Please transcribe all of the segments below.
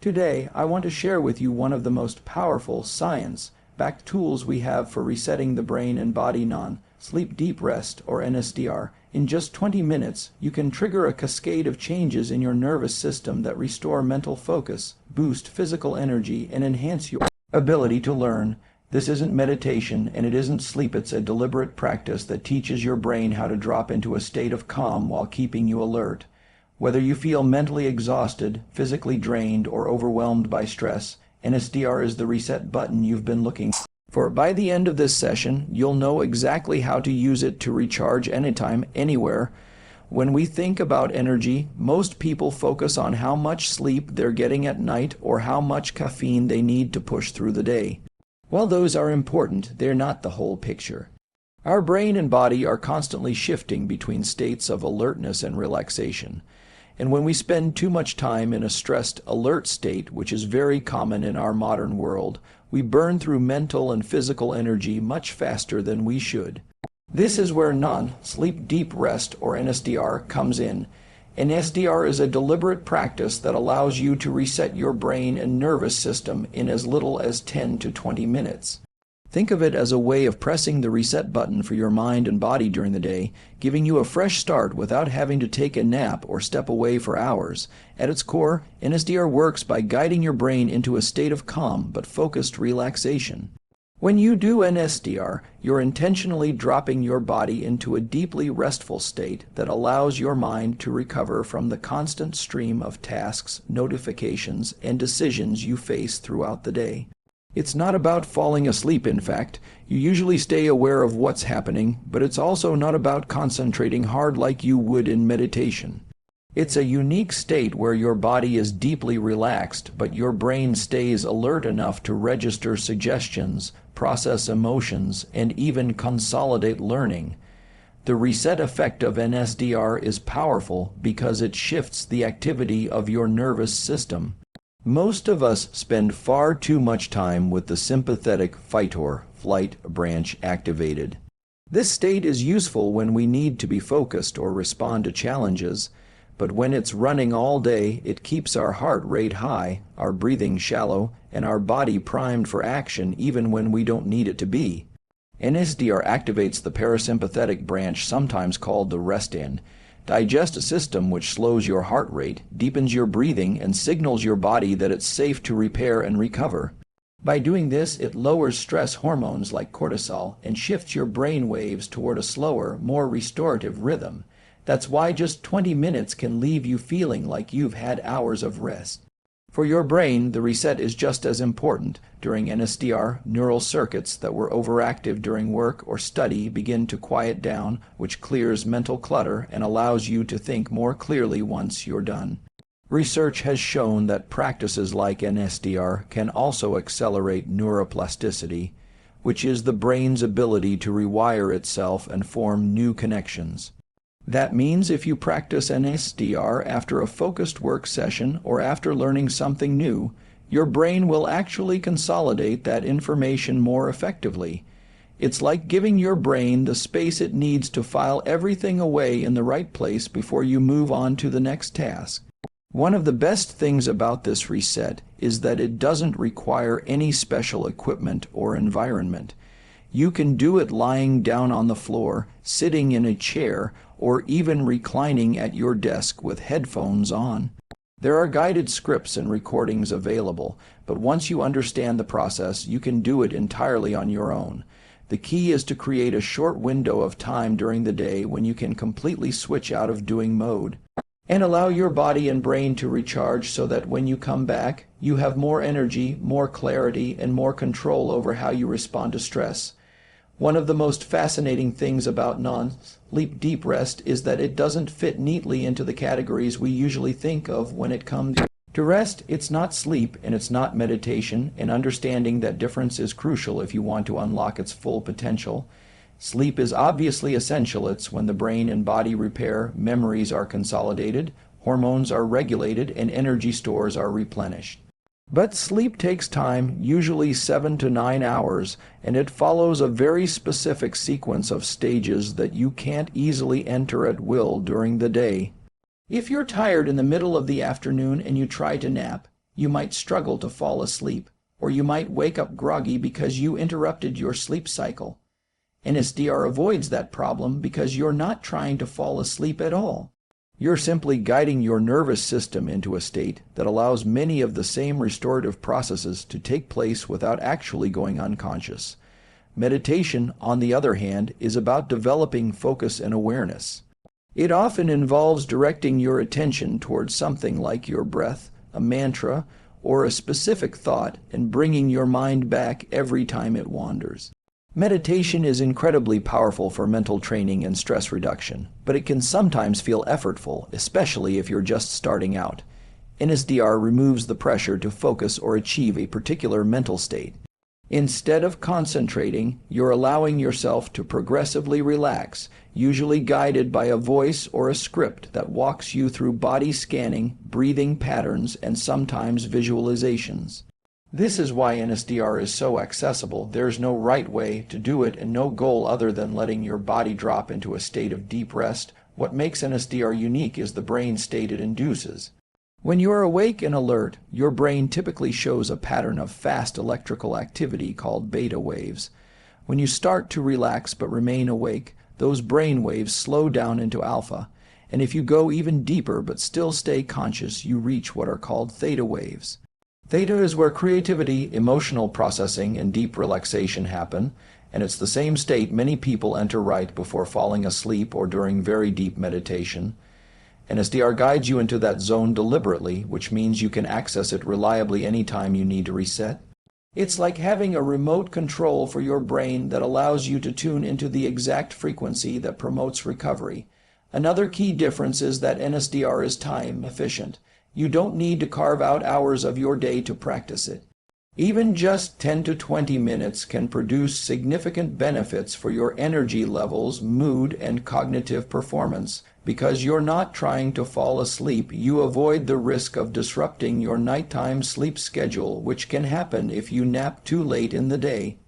Today, I want to share with you one of the most powerful science-backed tools we have for resetting the brain and body non-sleep deep rest, or NSDR. In just 20 minutes, you can trigger a cascade of changes in your nervous system that restore mental focus, boost physical energy, and enhance your ability to learn. This isn't meditation, and it isn't sleep. It's a deliberate practice that teaches your brain how to drop into a state of calm while keeping you alert. Whether you feel mentally exhausted, physically drained, or overwhelmed by stress, NSDR is the reset button you've been looking for. By the end of this session, you'll know exactly how to use it to recharge anytime, anywhere. When we think about energy, most people focus on how much sleep they're getting at night or how much caffeine they need to push through the day. While those are important, they're not the whole picture. Our brain and body are constantly shifting between states of alertness and relaxation. And when we spend too much time in a stressed, alert state, which is very common in our modern world, we burn through mental and physical energy much faster than we should. This is where non-sleep deep rest, or NSDR, comes in. NSDR is a deliberate practice that allows you to reset your brain and nervous system in as little as 10 to 20 minutes. Think of it as a way of pressing the reset button for your mind and body during the day, giving you a fresh start without having to take a nap or step away for hours. At its core, NSDR works by guiding your brain into a state of calm but focused relaxation. When you do NSDR, you're intentionally dropping your body into a deeply restful state that allows your mind to recover from the constant stream of tasks, notifications, and decisions you face throughout the day. It's not about falling asleep, in fact. You usually stay aware of what's happening, but it's also not about concentrating hard like you would in meditation. It's a unique state where your body is deeply relaxed, but your brain stays alert enough to register suggestions, process emotions, and even consolidate learning. The reset effect of NSDR is powerful because it shifts the activity of your nervous system. Most of us spend far too much time with the sympathetic fight or flight branch activated. This state is useful when we need to be focused or respond to challenges, but when it's running all day, it keeps our heart rate high, our breathing shallow, and our body primed for action even when we don't need it to be. NSDR activates the parasympathetic branch, sometimes called the rest-in. Digest system, which slows your heart rate, deepens your breathing, and signals your body that it's safe to repair and recover. By doing this, it lowers stress hormones like cortisol and shifts your brain waves toward a slower, more restorative rhythm. That's why just 20 minutes can leave you feeling like you've had hours of rest. For your brain, the reset is just as important. During NSDR, neural circuits that were overactive during work or study begin to quiet down, which clears mental clutter and allows you to think more clearly once you're done. Research has shown that practices like NSDR can also accelerate neuroplasticity, which is the brain's ability to rewire itself and form new connections. That means if you practice NSDR after a focused work session or after learning something new, your brain will actually consolidate that information more effectively. It's like giving your brain the space it needs to file everything away in the right place before you move on to the next task. One of the best things about this reset is that it doesn't require any special equipment or environment. You can do it lying down on the floor, sitting in a chair, or even reclining at your desk with headphones on. There are guided scripts and recordings available, but once you understand the process, you can do it entirely on your own. The key is to create a short window of time during the day when you can completely switch out of doing mode, and allow your body and brain to recharge so that when you come back, you have more energy, more clarity, and more control over how you respond to stress. One of the most fascinating things about non-sleep deep rest is that it doesn't fit neatly into the categories we usually think of when it comes to rest. It's not sleep and it's not meditation, and understanding that difference is crucial if you want to unlock its full potential. Sleep is obviously essential. It's when the brain and body repair, memories are consolidated, hormones are regulated, and energy stores are replenished. But sleep takes time, usually 7 to 9 hours, and it follows a very specific sequence of stages that you can't easily enter at will during the day. If you're tired in the middle of the afternoon and you try to nap, You might struggle to fall asleep, or you might wake up groggy because you interrupted your sleep cycle. NSDR avoids that problem because you're not trying to fall asleep at all. You're simply guiding your nervous system into a state that allows many of the same restorative processes to take place without actually going unconscious. Meditation, on the other hand, is about developing focus and awareness. It often involves directing your attention towards something like your breath, a mantra, or a specific thought, and bringing your mind back every time it wanders. Meditation is incredibly powerful for mental training and stress reduction, but it can sometimes feel effortful, especially if you're just starting out. NSDR removes the pressure to focus or achieve a particular mental state. Instead of concentrating, you're allowing yourself to progressively relax, usually guided by a voice or a script that walks you through body scanning, breathing patterns, and sometimes visualizations. This is why NSDR is so accessible. There's no right way to do it and no goal other than letting your body drop into a state of deep rest. What makes NSDR unique is the brain state it induces. When you are awake and alert, your brain typically shows a pattern of fast electrical activity called beta waves. When you start to relax but remain awake, those brain waves slow down into alpha, and if you go even deeper but still stay conscious, you reach what are called theta waves. Theta is where creativity, emotional processing, and deep relaxation happen, and it's the same state many people enter right before falling asleep or during very deep meditation. NSDR guides you into that zone deliberately, which means you can access it reliably anytime you need to reset. It's like having a remote control for your brain that allows you to tune into the exact frequency that promotes recovery. Another key difference is that NSDR is time efficient. You don't need to carve out hours of your day to practice it. Even just 10 to 20 minutes can produce significant benefits for your energy levels, mood, and cognitive performance. Because you're not trying to fall asleep, you avoid the risk of disrupting your nighttime sleep schedule, which can happen if you nap too late in the day.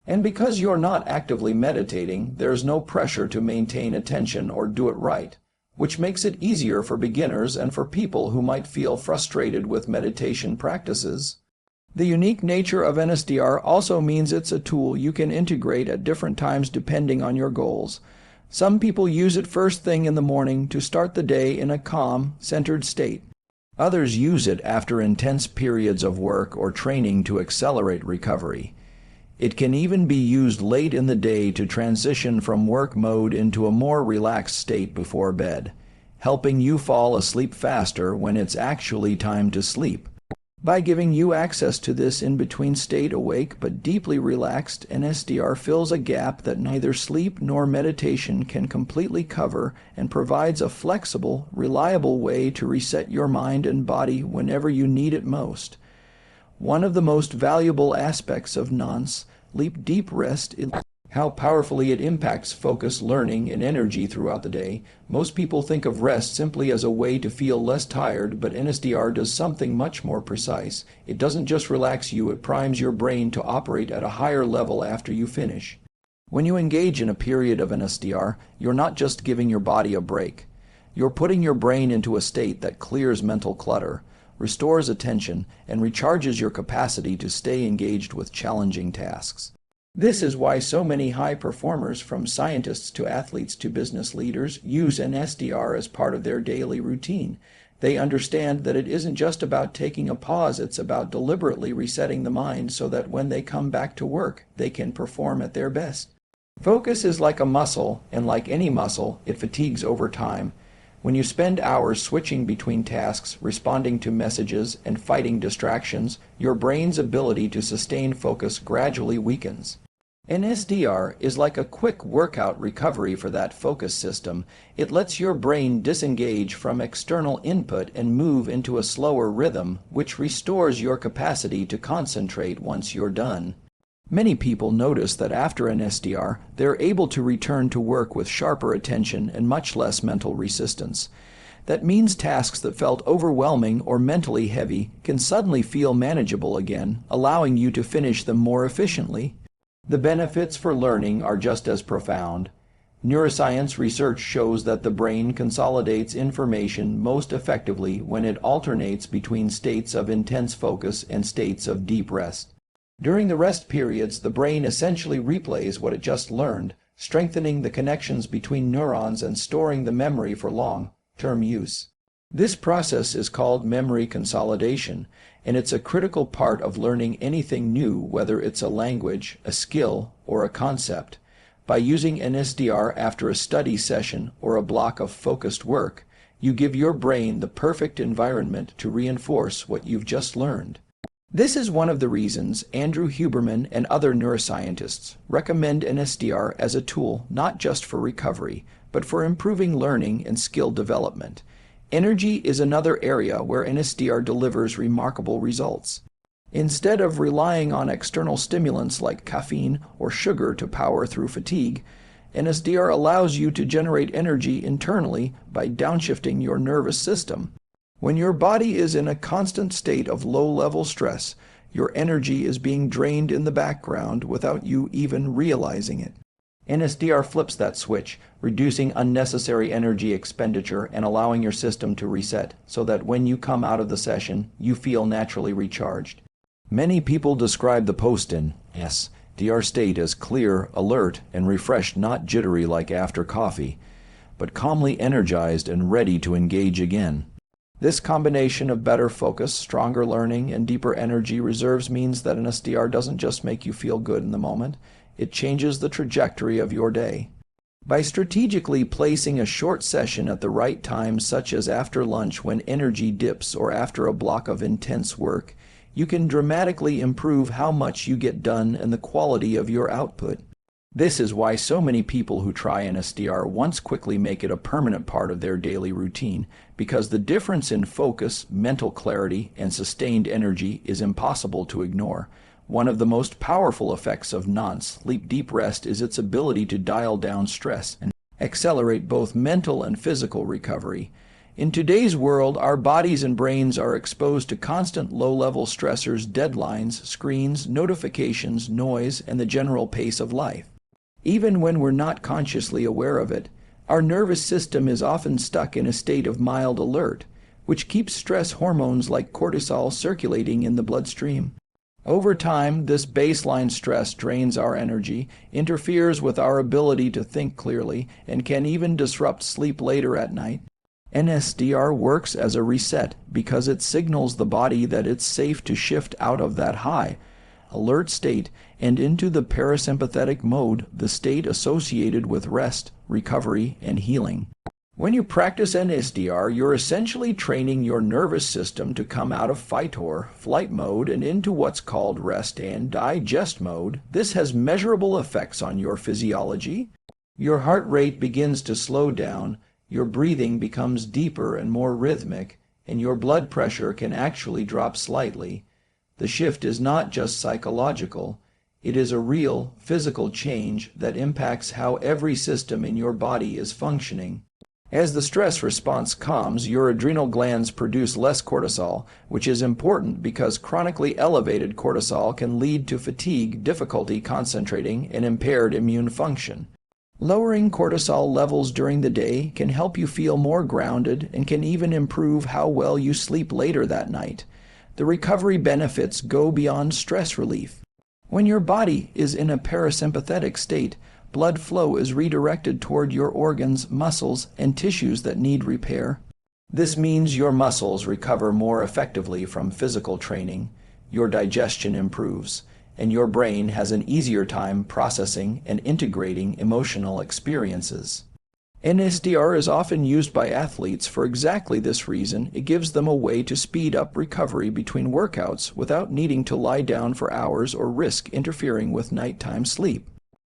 And because you're not actively meditating, there's no pressure to maintain attention or do it right, which makes it easier for beginners and for people who might feel frustrated with meditation practices. The unique nature of NSDR also means it's a tool you can integrate at different times depending on your goals. Some people use it first thing in the morning to start the day in a calm, centered state. Others use it after intense periods of work or training to accelerate recovery. It can even be used late in the day to transition from work mode into a more relaxed state before bed, helping you fall asleep faster when it's actually time to sleep. By giving you access to this in-between state, awake but deeply relaxed, NSDR fills a gap that neither sleep nor meditation can completely cover and provides a flexible, reliable way to reset your mind and body whenever you need it most. One of the most valuable aspects of nonsleepdeeprest is how powerfully it impacts focus, learning, and energy throughout the day. Most people think of rest simply as a way to feel less tired, but NSDR does something much more precise. It doesn't just relax you, it primes your brain to operate at a higher level after you finish. When you engage in a period of NSDR, you're not just giving your body a break. You're putting your brain into a state that clears mental clutter, restores attention, and recharges your capacity to stay engaged with challenging tasks. This is why so many high performers, from scientists to athletes to business leaders, use NSDR as part of their daily routine. They understand that it isn't just about taking a pause, it's about deliberately resetting the mind so that when they come back to work, they can perform at their best. Focus is like a muscle, and like any muscle, it fatigues over time. When you spend hours switching between tasks, responding to messages, and fighting distractions, your brain's ability to sustain focus gradually weakens. NSDR is like a quick workout recovery for that focus system. It lets your brain disengage from external input and move into a slower rhythm, which restores your capacity to concentrate once you're done. Many people notice that after NSDR, they're able to return to work with sharper attention and much less mental resistance. That means tasks that felt overwhelming or mentally heavy can suddenly feel manageable again, allowing you to finish them more efficiently. The benefits for learning are just as profound. Neuroscience research shows that the brain consolidates information most effectively when it alternates between states of intense focus and states of deep rest. During the rest periods, the brain essentially replays what it just learned, strengthening the connections between neurons and storing the memory for long-term use. This process is called memory consolidation, and it's a critical part of learning anything new, whether it's a language, a skill, or a concept. By using NSDR after a study session or a block of focused work, you give your brain the perfect environment to reinforce what you've just learned. This is one of the reasons Andrew Huberman and other neuroscientists recommend NSDR as a tool not just for recovery, but for improving learning and skill development. Energy is another area where NSDR delivers remarkable results. Instead of relying on external stimulants like caffeine or sugar to power through fatigue, NSDR allows you to generate energy internally by downshifting your nervous system. When your body is in a constant state of low-level stress, your energy is being drained in the background without you even realizing it. NSDR flips that switch, reducing unnecessary energy expenditure and allowing your system to reset so that when you come out of the session, you feel naturally recharged. Many people describe the post-NSDR state as clear, alert, and refreshed, not jittery like after coffee, but calmly energized and ready to engage again. This combination of better focus, stronger learning, and deeper energy reserves means that NSDR doesn't just make you feel good in the moment, it changes the trajectory of your day. By strategically placing a short session at the right time, such as after lunch when energy dips or after a block of intense work, you can dramatically improve how much you get done and the quality of your output. This is why so many people who try NSDR once quickly make it a permanent part of their daily routine, because the difference in focus, mental clarity, and sustained energy is impossible to ignore. One of the most powerful effects of non-sleep deep rest is its ability to dial down stress and accelerate both mental and physical recovery. In today's world, our bodies and brains are exposed to constant low-level stressors, deadlines, screens, notifications, noise, and the general pace of life. Even when we're not consciously aware of it, our nervous system is often stuck in a state of mild alert, which keeps stress hormones like cortisol circulating in the bloodstream. Over time, this baseline stress drains our energy, interferes with our ability to think clearly, and can even disrupt sleep later at night. NSDR works as a reset because it signals the body that it's safe to shift out of that high, alert state and into the parasympathetic mode, the state associated with rest, recovery, and healing. When you practice NSDR, you're essentially training your nervous system to come out of fight or flight mode and into what's called rest and digest mode. This has measurable effects on your physiology. Your heart rate begins to slow down, your breathing becomes deeper and more rhythmic, and your blood pressure can actually drop slightly. The shift is not just psychological, it is a real, physical change that impacts how every system in your body is functioning. As the stress response calms, your adrenal glands produce less cortisol, which is important because chronically elevated cortisol can lead to fatigue, difficulty concentrating, and impaired immune function. Lowering cortisol levels during the day can help you feel more grounded and can even improve how well you sleep later that night. The recovery benefits go beyond stress relief. When your body is in a parasympathetic state, blood flow is redirected toward your organs, muscles, and tissues that need repair. This means your muscles recover more effectively from physical training, your digestion improves, and your brain has an easier time processing and integrating emotional experiences. NSDR is often used by athletes for exactly this reason. It gives them a way to speed up recovery between workouts without needing to lie down for hours or risk interfering with nighttime sleep.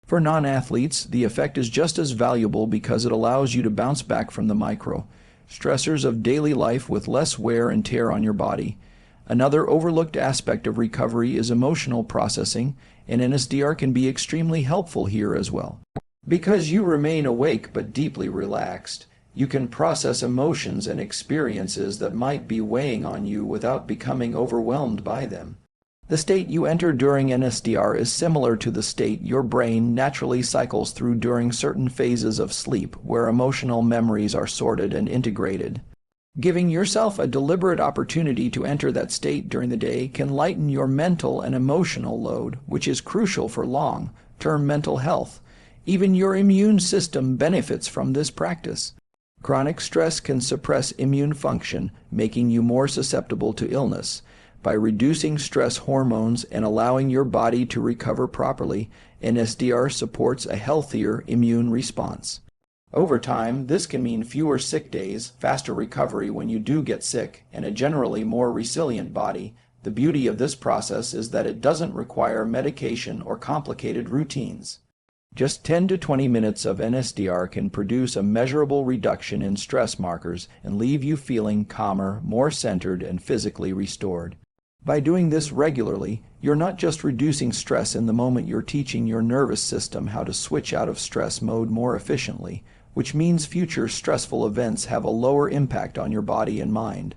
For non-athletes, the effect is just as valuable because it allows you to bounce back from the micro stressors of daily life with less wear and tear on your body. Another overlooked aspect of recovery is emotional processing, and NSDR can be extremely helpful here as well. Because you remain awake but deeply relaxed, you can process emotions and experiences that might be weighing on you without becoming overwhelmed by them. The state you enter during NSDR is similar to the state your brain naturally cycles through during certain phases of sleep, where emotional memories are sorted and integrated. Giving yourself a deliberate opportunity to enter that state during the day can lighten your mental and emotional load, which is crucial for long-term mental health. Even your immune system benefits from this practice. Chronic stress can suppress immune function, making you more susceptible to illness. By reducing stress hormones and allowing your body to recover properly, NSDR supports a healthier immune response. Over time, this can mean fewer sick days, faster recovery when you do get sick, and a generally more resilient body. The beauty of this process is that it doesn't require medication or complicated routines. Just 10 to 20 minutes of NSDR can produce a measurable reduction in stress markers and leave you feeling calmer, more centered, and physically restored. By doing this regularly, you're not just reducing stress in the moment, you're teaching your nervous system how to switch out of stress mode more efficiently, which means future stressful events have a lower impact on your body and mind.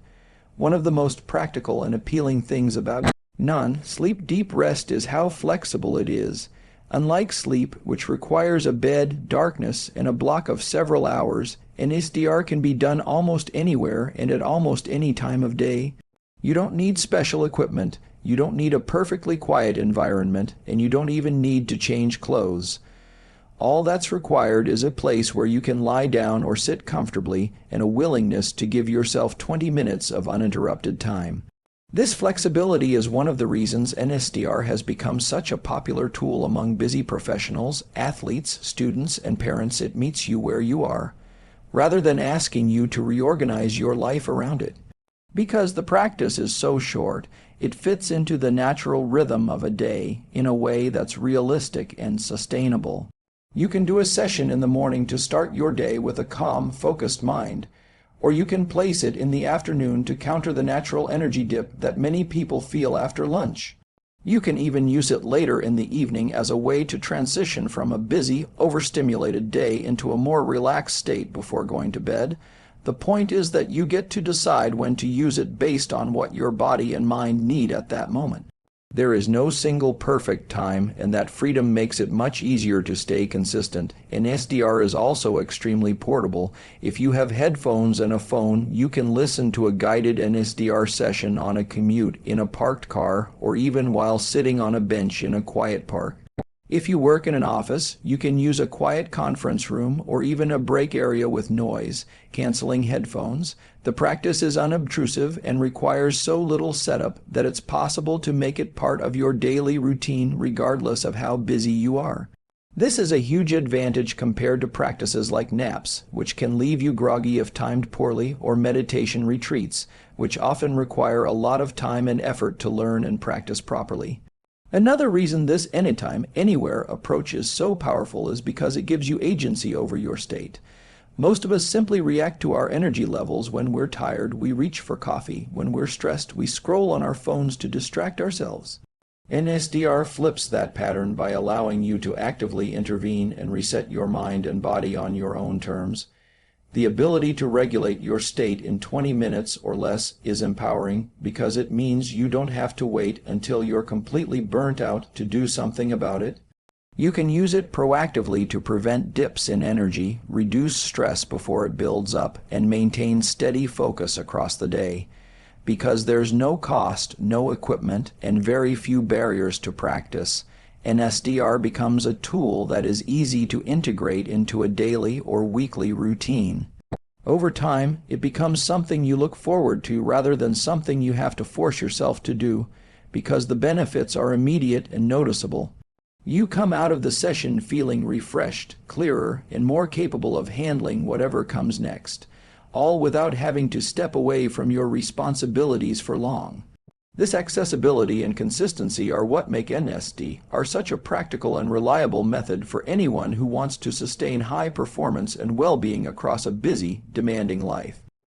One of the most practical and appealing things about non-sleepdeeprest is how flexible it is. Unlike sleep, which requires a bed, darkness, and a block of several hours, NSDR can be done almost anywhere and at almost any time of day. You don't need special equipment, you don't need a perfectly quiet environment, and you don't even need to change clothes. All that's required is a place where you can lie down or sit comfortably and a willingness to give yourself 20 minutes of uninterrupted time. This flexibility is one of the reasons NSDR has become such a popular tool among busy professionals, athletes, students, and parents. It meets you where you are, rather than asking you to reorganize your life around it. Because the practice is so short, it fits into the natural rhythm of a day in a way that's realistic and sustainable. You can do a session in the morning to start your day with a calm, focused mind, or you can place it in the afternoon to counter the natural energy dip that many people feel after lunch. You can even use it later in the evening as a way to transition from a busy, overstimulated day into a more relaxed state before going to bed. The point is that you get to decide when to use it based on what your body and mind need at that moment. There is no single perfect time, and that freedom makes it much easier to stay consistent. NSDR is also extremely portable. If you have headphones and a phone, you can listen to a guided NSDR session on a commute, in a parked car, or even while sitting on a bench in a quiet park. If you work in an office, you can use a quiet conference room or even a break area with noise, canceling headphones. The practice is unobtrusive and requires so little setup that it's possible to make it part of your daily routine regardless of how busy you are. This is a huge advantage compared to practices like naps, which can leave you groggy if timed poorly, or meditation retreats, which often require a lot of time and effort to learn and practice properly. Another reason this anytime, anywhere approach is so powerful is because it gives you agency over your state. Most of us simply react to our energy levels. When we're tired, we reach for coffee. When we're stressed, we scroll on our phones to distract ourselves. NSDR flips that pattern by allowing you to actively intervene and reset your mind and body on your own terms. The ability to regulate your state in 20 minutes or less is empowering because it means you don't have to wait until you're completely burnt out to do something about it. You can use it proactively to prevent dips in energy, reduce stress before it builds up, and maintain steady focus across the day. Because there's no cost, no equipment, and very few barriers to practice, NSDR becomes a tool that is easy to integrate into a daily or weekly routine. Over time, it becomes something you look forward to rather than something you have to force yourself to do, because the benefits are immediate and noticeable. You come out of the session feeling refreshed, clearer, and more capable of handling whatever comes next, all without having to step away from your responsibilities for long. This accessibility and consistency are what make NSDR such a practical and reliable method for anyone who wants to sustain high performance and well-being across a busy, demanding life.